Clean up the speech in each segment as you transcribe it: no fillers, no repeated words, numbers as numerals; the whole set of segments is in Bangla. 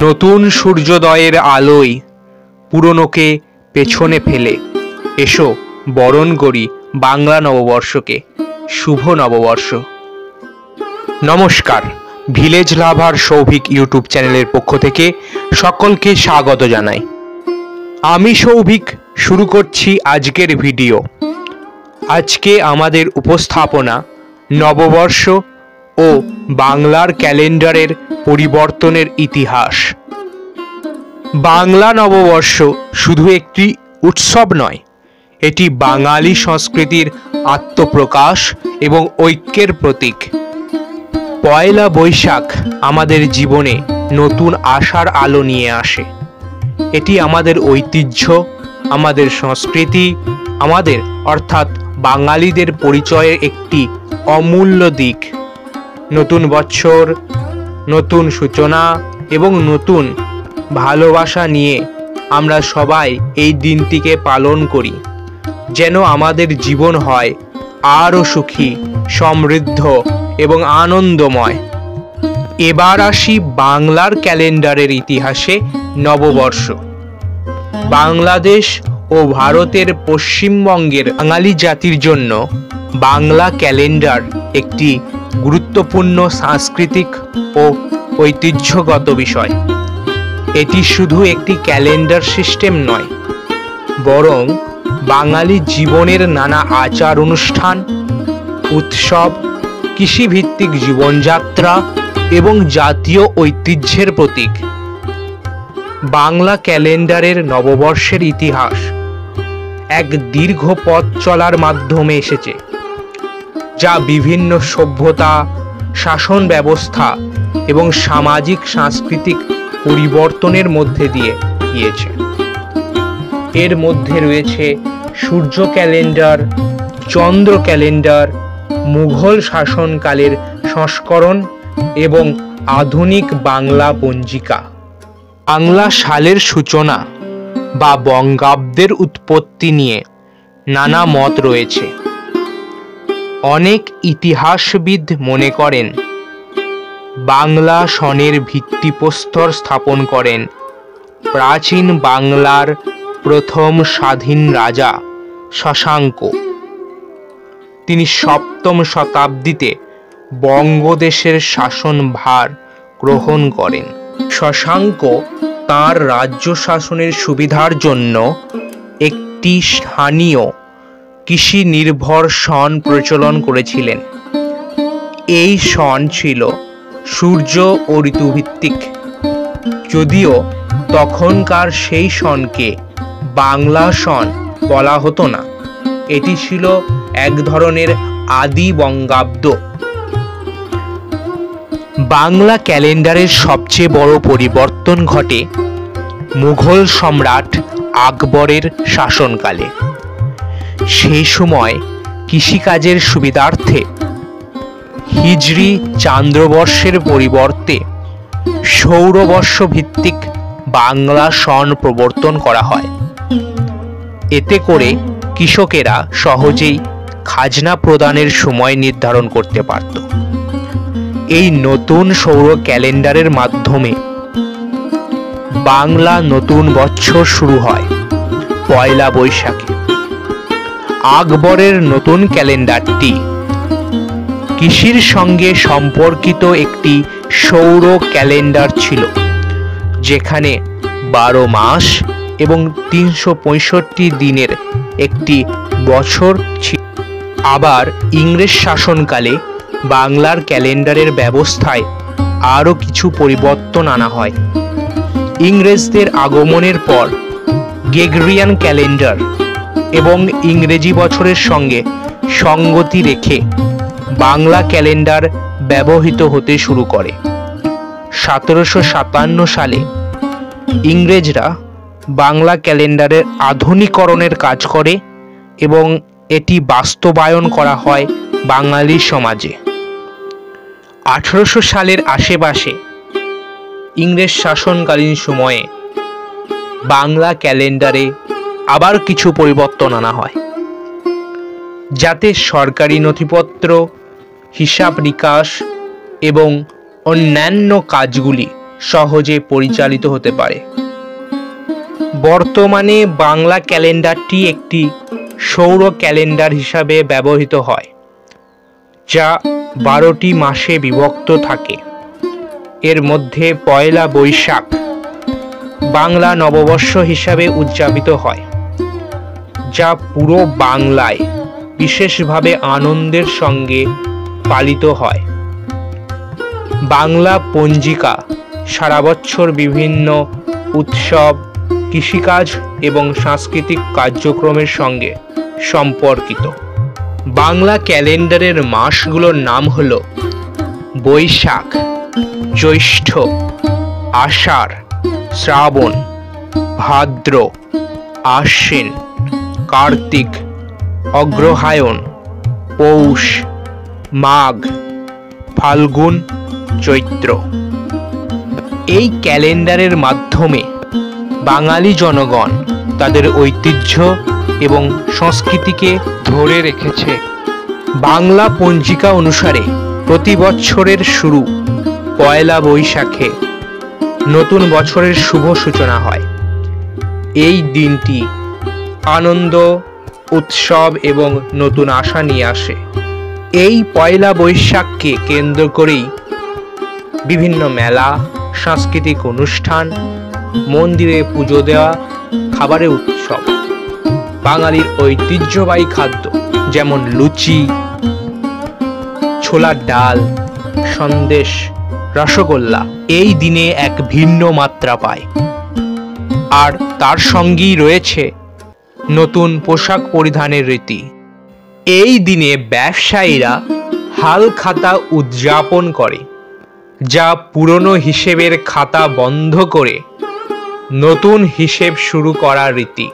নতুন সূর্যোদয়ের আলোয় পুরনোকে পেছনে ফেলে এসো বরণ করি বাংলা নববর্ষকে। শুভ নববর্ষ। নমস্কার, ভিলেজ লাভার সৌভিক ইউটিউব চ্যানেলের পক্ষ থেকে সকলকে স্বাগত জানাই। আমি সৌভিক শুরু করছি আজকের ভিডিও। আজকে আমাদের উপস্থাপনা নববর্ষ ও বাংলার ক্যালেন্ডারের পরিবর্তনের ইতিহাস। বাংলা নববর্ষ শুধু একটি উৎসব নয়, এটি বাঙালি সংস্কৃতির আত্মপ্রকাশ এবং ঐক্যের প্রতীক। পয়লা বৈশাখ আমাদের জীবনে নতুন আশার আলো নিয়ে আসে। এটি আমাদের ঐতিহ্য, আমাদের সংস্কৃতি, আমাদের অর্থাৎ বাঙালিদের পরিচয়ের একটি অমূল্য দিক। নতুন বছর, নতুন সূচনা এবং নতুন ভালোবাসা নিয়ে আমরা সবাই এই দিনটিকে পালন করি, যেন আমাদের জীবন হয় আরও সুখী, সমৃদ্ধ এবং আনন্দময়। এবার আসি বাংলার ক্যালেন্ডারের ইতিহাসে নববর্ষ। বাংলাদেশ ও ভারতের পশ্চিমবঙ্গের বাঙালি জাতির জন্য বাংলা ক্যালেন্ডার একটি গুরুত্বপূর্ণ সাংস্কৃতিক ও ঐতিহ্যগত বিষয়। এটি শুধু একটি ক্যালেন্ডার সিস্টেম নয়, বরং বাঙালি জীবনের নানা আচার অনুষ্ঠান, উৎসব, কৃষিভিত্তিক জীবনযাত্রা এবং জাতীয় ঐতিহ্যের প্রতীক। বাংলা ক্যালেন্ডারের নববর্ষের ইতিহাস এক দীর্ঘ পথ চলার মাধ্যমে এসেছে, যা বিভিন্ন সভ্যতা, শাসন ব্যবস্থা এবং সামাজিক সাংস্কৃতিক পরিবর্তনের মধ্যে দিয়ে গিয়েছে। এর মধ্যে রয়েছে সূর্য ক্যালেন্ডার, চন্দ্র ক্যালেন্ডার, মুঘল শাসনকালের সংস্করণ এবং আধুনিক বাংলা পঞ্জিকা। বাংলা সালের সূচনা বা বঙ্গাব্দের উৎপত্তি নিয়ে নানা মত রয়েছে। অনেক ইতিহাসবিদ মনে করেন বাংলা সনের ভিত্তিপ্রস্তর স্থাপন করেন প্রাচীন বাংলার প্রথম স্বাধীন রাজা শশাঙ্ক। তিনি সপ্তম শতাব্দীতে বঙ্গদেশের শাসনভার গ্রহণ করেন। শশাঙ্ক তাঁর রাজ্য শাসনের সুবিধার জন্য একটি স্থানীয় কৃষি নির্ভর সন প্রচলন করেছিলেন। এই সন ছিল সূর্য ও ঋতুভিত্তিক, যদিও তখনকার সেই সনকে বাংলা সন বলা হতো না। এটি ছিল এক ধরনের আদি বঙ্গাব্দ। বাংলা ক্যালেন্ডারের সবচেয়ে বড় পরিবর্তন ঘটে মুঘল সম্রাট আকবরের শাসনকালে। সেই সময় কৃষিকাজের সুবিধার্থে হিজরি চান্দ্রবর্ষের পরিবর্তে সৌরবর্ষ ভিত্তিক বাংলা সন প্রবর্তন করা হয়। এতে করে কৃষকেরা সহজেই খাজনা প্রদানের সময় নির্ধারণ করতে পারত। এই নতুন সৌর ক্যালেন্ডারের মাধ্যমে বাংলা নতুন বছর শুরু হয় পয়লা বৈশাখে। আকবরের নতুন ক্যালেন্ডারটি কৃষির সঙ্গে সম্পর্কিত একটি সৌর ক্যালেন্ডার ছিল, যেখানে 12 মাস এবং 365 দিনের একটি বছর ছিল। আবার ইংরেজ শাসনকালে বাংলার ক্যালেন্ডারের ব্যবস্থায় আরও কিছু পরিবর্তন আনা হয়। ইংরেজদের আগমনের পর গ্রেগরিয়ান ক্যালেন্ডার এবং ইংরেজি বছরের সঙ্গে সঙ্গতি রেখে বাংলা ক্যালেন্ডার ব্যবহৃত হতে শুরু করে। 1757 সালে ইংরেজরা বাংলা ক্যালেন্ডারের আধুনিকরণের কাজ করে এবং এটি বাস্তবায়ন করা হয় বাঙালি সমাজে। 1800 সালের আশেপাশে ইংরেজ শাসনকালীন সময়ে বাংলা ক্যালেন্ডারে আবার কিছু পরিবর্তন আনা হয়, যাতে সরকারি নথিপত্র, হিসাব নিকাশ এবং অন্যান্য কাজগুলি সহজে পরিচালিত হতে পারে। বর্তমানে বাংলা ক্যালেন্ডারটি একটি সৌর ক্যালেন্ডার হিসাবে ব্যবহৃত হয়, যা 12টি মাসে বিভক্ত থাকে। এর মধ্যে পয়লা বৈশাখ বাংলা নববর্ষ হিসাবে উদযাপিত হয়, যা পুরো বাংলায় বিশেষভাবে আনন্দের সঙ্গে পালিত হয়। বাংলা পঞ্জিকা সারা বছর বিভিন্ন উৎসব, কৃষিকাজ এবং সাংস্কৃতিক কার্যক্রমের সঙ্গে সম্পর্কিত। বাংলা ক্যালেন্ডারের মাসগুলোর নাম হল বৈশাখ, জ্যৈষ্ঠ, আষাঢ়, শ্রাবণ, ভাদ্র, আশ্বিন, কার্তিক, অগ্রহায়ণ, পৌষ, মাঘ, ফাল্গুন, চৈত্র। এই ক্যালেন্ডারের মাধ্যমে বাঙালি জনগণ তাদের ঐতিহ্য এবং সংস্কৃতিকে ধরে রেখেছে। বাংলা পঞ্জিকা অনুসারে প্রতি বছরের শুরু পয়লা বৈশাখে নতুন বছরের শুভ সূচনা হয়। এই দিনটি আনন্দ, উৎসব এবং নতুন আশা নিয়ে আসে। এই পয়লা বৈশাখকে কেন্দ্র করেই বিভিন্ন মেলা, সাংস্কৃতিক অনুষ্ঠান, মন্দিরে পুজো দেওয়া, খাবারের উৎসব। বাঙালির ঐতিহ্যবাহী খাদ্য যেমন লুচি, ছোলার ডাল, সন্দেশ, রসগোল্লা এই দিনে এক ভিন্ন মাত্রা পায়। আর তার সঙ্গেই রয়েছে নতুন পোশাক পরিধানের রীতি। এই দিনে ব্যবসায়ীরা হাল খাতা উদযাপন করে, যা পুরনো হিসেবের খাতা বন্ধ করে নতুন হিসেব শুরু করার রীতি।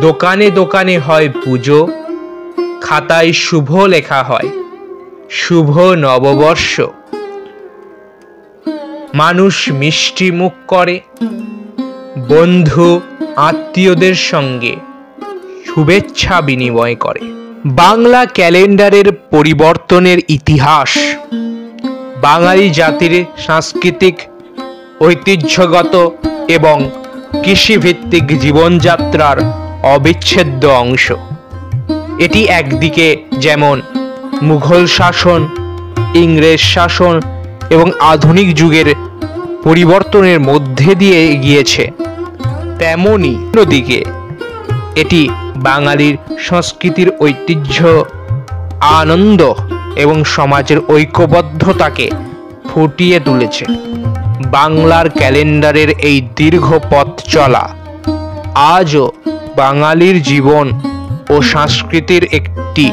দোকানে দোকানে হয় পুজো, খাতায় শুভ লেখা হয়, শুভ নববর্ষ। মানুষ মিষ্টি মুখ করে, বন্ধু আত্মীয়দের সঙ্গে শুভেচ্ছা বিনিময় করে। বাংলা ক্যালেন্ডারের পরিবর্তনের ইতিহাস বাঙালি জাতির সাংস্কৃতিক, ঐতিহ্যগত এবং কৃষিভিত্তিক জীবনযাত্রার অবিচ্ছেদ্য অংশ। এটি একদিকে যেমন মুঘল শাসন, ইংরেজ শাসন এবং আধুনিক যুগের পরিবর্তনের মধ্যে দিয়ে এগিয়েছে, তেমনি অন্যদিকে এটি বাঙালির সংস্কৃতির ঐতিহ্য, আনন্দ এবং সমাজের ঐক্যবদ্ধতাকে ফুটিয়ে তুলেছে। বাংলার ক্যালেন্ডারের এই দীর্ঘ পথ চলা আজও বাঙালির জীবন ও সংস্কৃতির একটি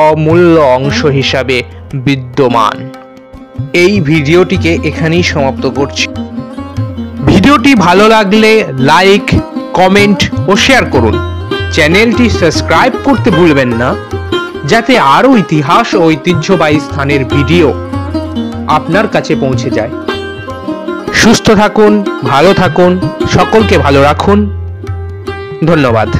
অমূল্য অংশ হিসাবে বিদ্যমান। এই ভিডিওটিকে এখানেই সমাপ্ত করছি। ভিডিওটি ভালো লাগলে লাইক, কমেন্ট ও শেয়ার করুন। চ্যানেলটি সাবস্ক্রাইব করতে ভুলবেন না, যাতে আরও ইতিহাস ও ঐতিহ্যবাহী স্থানের ভিডিও আপনার কাছে পৌঁছে যায়। সুস্থ থাকুন, ভালো থাকুন, সকলকে ভালো রাখুন। ধন্যবাদ।